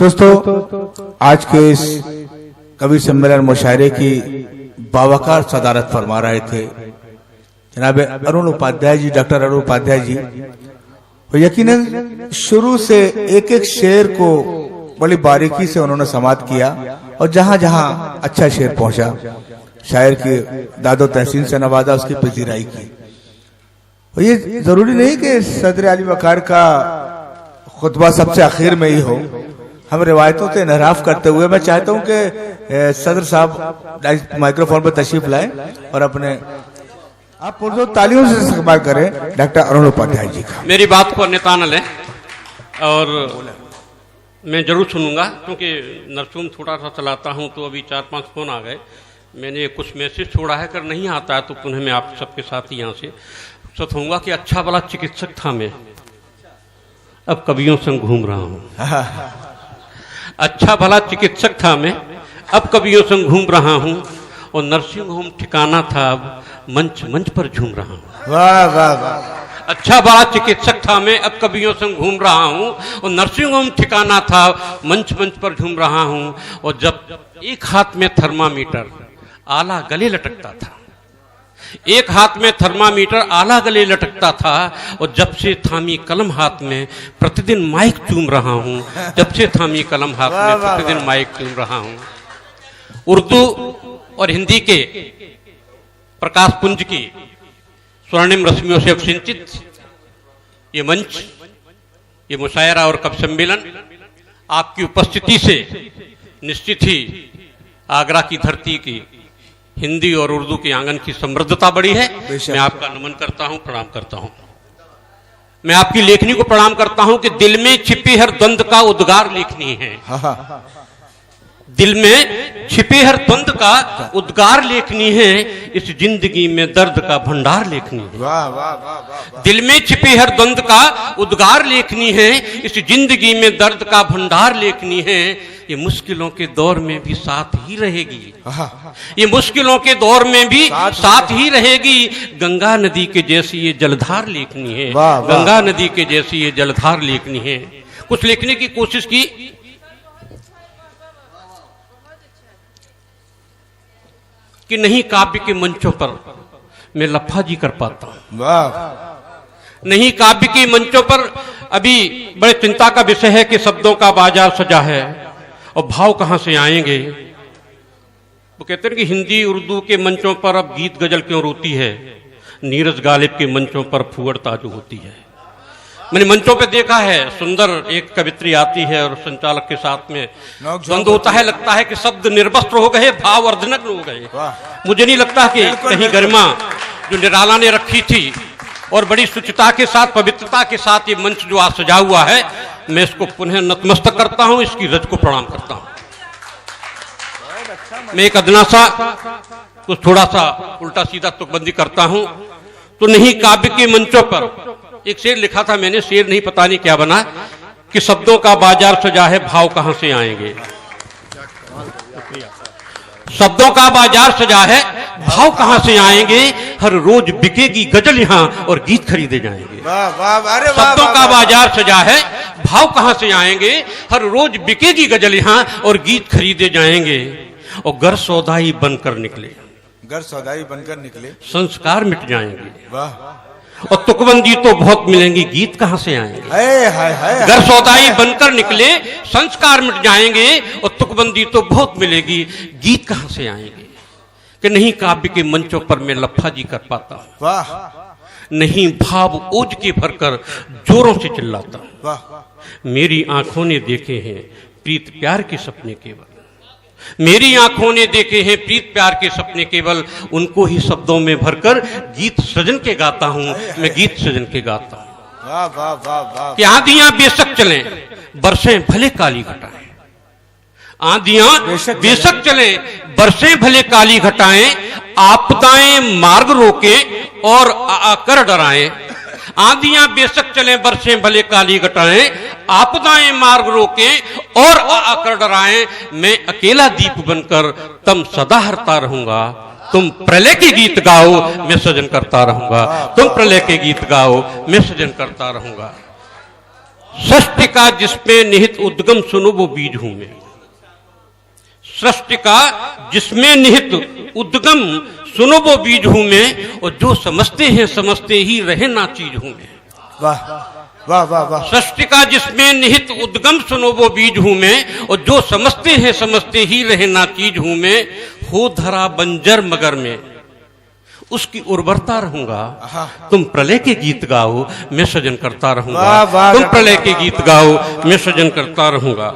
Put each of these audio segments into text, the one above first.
दोस्तों, आज के इस कवि सम्मेलन मुशायरे की बावकार सदारत फरमा रहे थे जनाब अरुण उपाध्याय जी, डॉक्टर अरुण उपाध्याय जी। और यकीनन शुरू से एक एक शेर को बड़ी बारीकी से उन्होंने समाप्त किया और जहां जहां अच्छा शेर पहुंचा शायर की दादो तहसीन से नवाजा, उसकी पजीराई की। और ये जरूरी नहीं कि सदर आली वकार का खुतबा सबसे आखिर में ही हो। हम रिवायतों से इनहराफ करते हुए मैं चाहता हूं कि सदर साहब माइक्रोफोन पर तशरीफ लाएं और अपने आप पुरजोर तालियों से इस्तकबाल करें डॉक्टर अरुण उपाध्याय जी का। मेरी बात को अन्यथा न लें और मैं जरूर सुनूंगा, क्योंकि नरसूम थोड़ा सा चलाता हूं तो अभी 4-5 फोन आ गए। मैंने कुछ मैसेज छोड़ा है, अगर नहीं आता है तो पुनः मैं आप सबके साथ यहाँ से कहूँगा कि अच्छा भला चिकित्सक था मैं, अब कवियों संग घूम रहा हूँ। अच्छा भला चिकित्सक था मैं, अब कवियों संग घूम रहा हूँ। और नर्सिंग होम ठिकाना था, अब मंच मंच पर झूम रहा हूँ। वाह वाह वाह। अच्छा बड़ा चिकित्सक था मैं, अब कवियों संग घूम रहा हूँ। और नर्सिंग होम ठिकाना था, मंच मंच पर झूम रहा हूँ। और जब एक हाथ में थर्मामीटर आला गले लटकता था, एक हाथ में थर्मामीटर आला गले लटकता था। और जब से थामी कलम हाथ में प्रतिदिन माइक चूम रहा हूँ, जब से थामी कलम हाथ में प्रतिदिन माइक चूम रहा हूँ। उर्दू और हिंदी के प्रकाश पुंज की स्वर्णिम रश्मियों से अवसिंचित ये मंच, ये मुशायरा और कवि सम्मेलन आपकी उपस्थिति से निश्चित ही आगरा की धरती की हिंदी और उर्दू के आंगन की समृद्धता बढ़ी है। मैं आपका नमन करता हूं, प्रणाम करता हूं। मैं आपकी लेखनी को प्रणाम करता हूं कि दिल में छिपी हर द्वंद का उद्गार लेखनी है। दिल में छिपे हर द्वंद का उद्गार लेखनी है, इस जिंदगी में दर्द का भंडार लेखनी है। वाह वाह वाह। दिल में छिपे हर द्वंद का उद्गार लेखनी है, इस जिंदगी में दर्द का भंडार लेखनी है। ये मुश्किलों के दौर में भी साथ ही रहेगी, ये मुश्किलों के दौर में भी साथ ही रहेगी। गंगा नदी के जैसी ये जलधार लेखनी है, गंगा नदी के जैसी ये जलधार लेखनी है। कुछ लिखने की कोशिश की, कि नहीं काव्य के मंचों पर मैं लफाजी कर पाता हूं। नहीं काव्य के मंचों पर अभी बड़े चिंता का विषय है कि शब्दों का बाजार सजा है और भाव कहां से आएंगे। वो कहते हैं कि हिंदी उर्दू के मंचों पर अब गीत गजल क्यों रोती है, नीरज गालिब के मंचों पर फुअड़ ताजू होती है। मैंने मंचों पे देखा है, सुंदर एक कवित्री आती है और संचालक के साथ में द्वंद्व होता है। लगता है कि शब्द निर्वस्त्र हो गए, भाव अर्धनग्न हो गए। मुझे नहीं लगता कि कहीं गरिमा जो निराला ने रखी थी और बड़ी शुचिता के साथ, पवित्रता के साथ ये मंच जो आज सजा हुआ है, मैं इसको पुनः नतमस्तक करता हूं, इसकी रज को प्रणाम करता हूं। मैं एक अदना सा कुछ थोड़ा सा उल्टा सीधा तुकबंदी करता हूं। तो नहीं काव्य के मंचों पर एक शेर लिखा था मैंने, शेर नहीं पता नहीं क्या बना, कि शब्दों का बाजार सजा है, भाव कहां से आएंगे। शब्दों का बाजार सजा है, भाव कहां से आएंगे। हर रोज बिकेगी गजल यहां और गीत खरीदे जाएंगे। शब्दों का बाजार सजा है, भाव कहां से आएंगे। हर रोज बिकेगी गजल यहां और गीत खरीदे जाएंगे। और घर सौदाई बनकर निकले, घर सौदाई बनकर निकले, संस्कार मिट जाएंगे। वाह। और तुकबंदी तो बहुत मिलेंगी, गीत कहां से आएंगे। घर सौदाई बनकर निकले, संस्कार मिट जाएंगे। और तुकबंदी तो बहुत मिलेगी, गीत कहां से आएंगे। कि नहीं काव्य के मंचों पर मैं लफाजी कर पाता हूं। वाह। नहीं भाव ओज के भरकर जोरों से चिल्लाता हूं। मेरी आंखों ने देखे हैं प्रीत प्यार के सपने केवल, मेरी आंखों ने देखे हैं प्रीत प्यार के सपने केवल। उनको ही शब्दों में भरकर गीत सजन के गाता हूं, मैं गीत सजन के गाता हूं। वाह वाह वाह वाह। कि आंधियां बेशक चलें, बरसें भले काली घटाएं। आंधियां बेशक चलें, बरसें भले काली घटाएं। आपदाएं मार्ग रोके और आकर डराएं। आंधियां बेशक चलें, बरसें भले काली घटाएं। आपदाएं मार्ग रोके और आकर डराएं। मैं अकेला दीप बनकर तम सदा हरता रहूंगा। तुम प्रलय के गीत गाओ, मैं सजन करता रहूंगा। तुम प्रलय के गीत गाओ, मैं सजन करता रहूंगा। सृष्टि का जिसमें निहित उद्गम सुनो वो बीज हूं मैं। सृष्टि का जिसमें निहित उद्गम सुनो वो बीज हूं मैं, और जो समझते हैं समझते ही रहे ना चीज हूं मैं। वाह वाह वाह वाह। सृष्टि का जिसमें निहित उद्गम सुनो वो बीज हूं मैं, और जो समझते हैं समझते ही रहे ना चीज हूं मैं। हो धरा बंजर मगर मैं उसकी उर्वरता रहूंगा। तुम प्रलय के गीत गाओ मैं सृजन करता रहूंगा। तुम प्रलय के गीत गाओ मैं सृजन करता रहूंगा।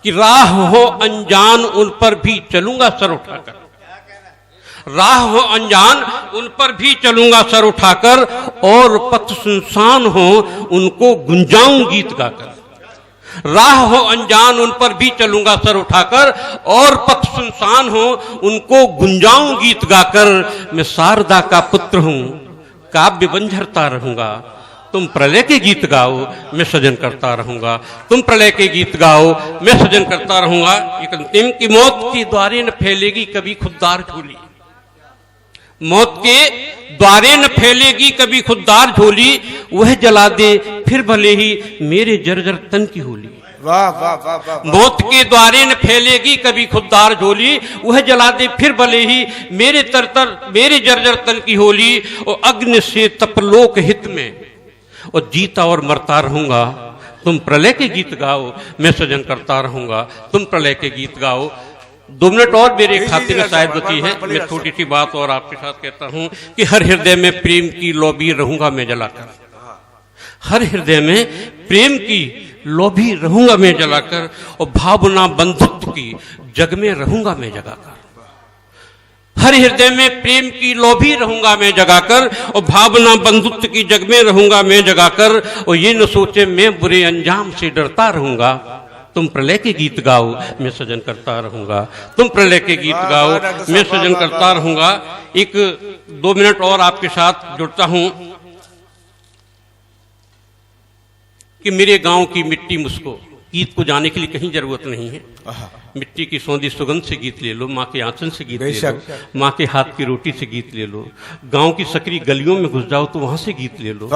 कि राह हो अनजान उन पर भी चलूंगा सर उठाकर। राह हो अनजान उन पर भी चलूंगा सर उठाकर, और पथ सुनसान हो उनको गुंजाऊं गीत गाकर। राह हो अनजान उन पर भी चलूंगा सर उठाकर, और पथ सुनसान हो उनको गुंजाऊं गीत गाकर। मैं शारदा का पुत्र हूं काव्य बंझरता रहूंगा। तुम प्रलय के गीत गाओ मैं सृजन करता रहूंगा। तुम प्रलय के गीत गाओ मैं सृजन करता रहूंगा। एक अंतिम की मौत के द्वारे न फैलेगी कभी खुददार झोली। मौत के द्वारे न फैलेगी कभी खुददार झोली, वह जला दे फिर भले ही मेरे जर्जर तन की होली। वाह वाह वाह वाह। मौत के द्वारे न फैलेगी कभी खुददार झोली, वह जला दे फिर भले ही मेरे मेरे जर्जर तन की होली। और अग्नि से तपलोक हित में और जीता और मरता रहूंगा। तुम प्रलय के गीत गाओ मैं सृजन करता रहूंगा। तुम प्रलय के गीत गाओ। 2 मिनट और मेरे खाते में शायद बची है। मैं छोटी सी बात और आपके साथ कहता हूं कि हर हृदय में प्रेम की लौबी रहूंगा मैं जलाकर। हर हृदय में प्रेम की लौबी रहूंगा मैं जलाकर, और भावना बंधुत्व की जग में रहूंगा मैं जगाकर। हर हृदय में प्रेम की लोभी रहूंगा मैं जगाकर, और भावना बंधुत्व की जग में रहूंगा मैं जगाकर। और ये न सोचे मैं बुरे अंजाम से डरता रहूंगा। तुम प्रलय के गीत गाओ मैं सृजन करता रहूंगा। तुम प्रलय के गीत गाओ मैं सृजन करता रहूंगा। एक 2 मिनट और आपके साथ जुड़ता हूं कि मेरे गांव की मिट्टी मुझको, गीत को जाने के लिए कहीं जरूरत नहीं है। मिट्टी की सौंधी सुगंध से गीत ले लो, माँ के आंचल से गीत ले लो, माँ के हाथ की रोटी से गीत ले लो, गांव की सकरी गलियों में घुस जाओ तो वहां से गीत ले लो।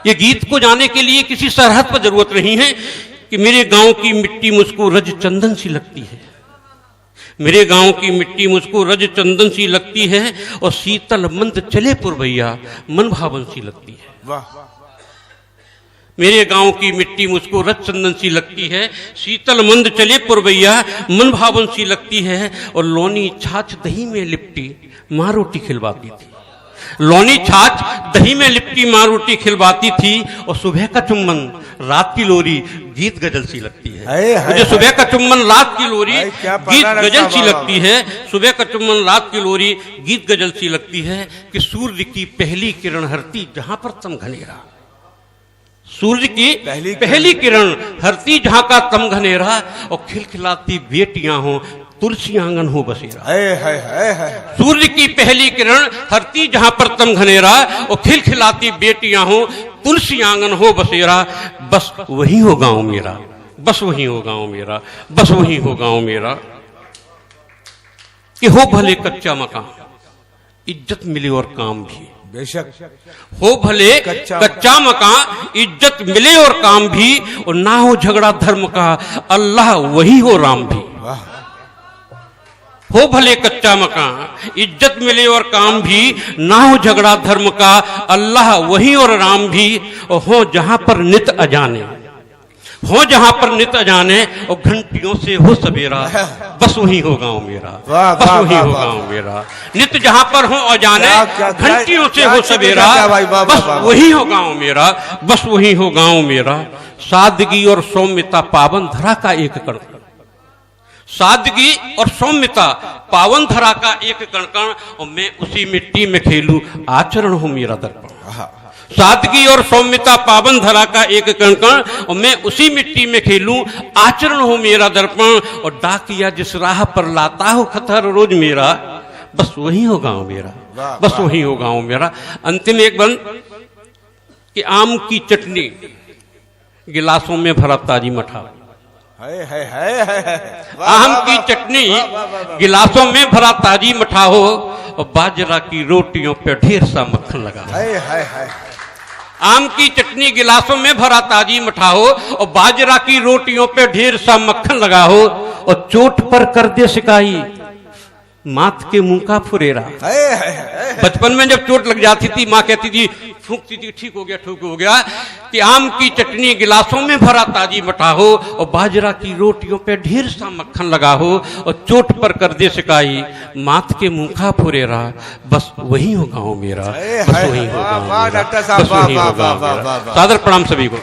ये गीत को जाने के लिए किसी सरहद पर जरूरत नहीं है। कि मेरे गांव की मिट्टी मुझको रज चंदन सी लगती है। मेरे गांव की मिट्टी मुझको रज चंदन सी लगती है, और शीतल मंद चले पुरवैया मन भावन सी लगती है। वाह। मेरे गांव की मिट्टी मुझको रज चंदन सी लगती है, शीतल मंद चले पुरवैया मन भावन सी लगती है। और लोनी छाछ दही में लिपटी माँ रोटी खिलवाती थी। लोनी छाछ दही में लिपटी माँ रोटी खिलवाती थी। और सुबह का चुम्बन रात की लोरी गीत गजल सी लगती है। मुझे सुबह का चुम्बन रात की लोरी गीत गजल सी लगती है। सुबह का चुम्बन रात की लोरी गीत गजल सी लगती है। कि सूर्य की पहली किरण हरती जहां पर तम घनेरा। सूर्य की पहली किरण हरती जहां का तम घनेरा, और खिलखिलाती बेटियां हो तुलसी आंगन हो बसेरा। सूर्य की पहली किरण हरती जहां पर तम घनेरा, और खिलखिलाती बेटियां हो तुलसी आंगन हो बसेरा। बस वही हो गांव मेरा, बस वही हो गांव मेरा, बस वही हो गांव मेरा। कि हो भले कच्चा मकान इज्जत मिले और काम भी। बेशक हो भले कच्चा मकान इज्जत मिले और काम भी, और ना हो झगड़ा धर्म का अल्लाह वही हो राम भी। हो भले कच्चा मकान इज्जत मिले और काम भी, ना हो झगड़ा धर्म का अल्लाह वही और राम भी। और हो जहां पर नित अजाने, हो जहां पर नित अजाने, और घंटियों से हो सवेरा। बस वही हो गांव मेरा, बस वही हो गांव मेरा। नित जहां पर हो अजाने, घंटियों से हो सवेरा। बस वही हो गांव मेरा, बस वही हो गांव मेरा। सादगी और सौम्यता पावन धरा का एक कण, सादगी और सौम्यता पावन धरा का एक कण, और मैं उसी मिट्टी में खेलूं आचरण हो मेरा दर्पण। सादगी और सौम्यता पावन धरा का एक कण, और मैं उसी मिट्टी में खेलूं आचरण हो मेरा दर्पण। और डाकिया जिस राह पर लाता हो खतर रोज मेरा, बस वही हो गांव मेरा, बस वही हो गांव मेरा। अंतिम एक बंद कि आम की चटनी गिलासों में भरा ताजी मठा। आम की चटनी गिलासों में भरा ताजी मठा हो, और बाजरा की रोटियों पे ढेर सा मक्खन लगा। आम की चटनी गिलासों में भरा ताजी मठा हो और बाजरा की रोटियों पे ढेर सा मक्खन लगा हो और चोट पर कर दे सिकाई मात के मुंह का फुरेरा। बचपन में जब चोट लग जाती थी माँ कहती थी, फूंकती थी, ठीक हो गया कि आम की चटनी गिलासों में भरा ताजी मठा हो और बाजरा की रोटियों पे ढेर सा मक्खन लगा हो और चोट पर कर दे सिकाई मात के मुंह का फुरेरा। बस वही हो गाँव मेरा, बस वही हो गाँव मेरा, बस वही हो गाँव मेरा। सादर प्रणाम सभी को।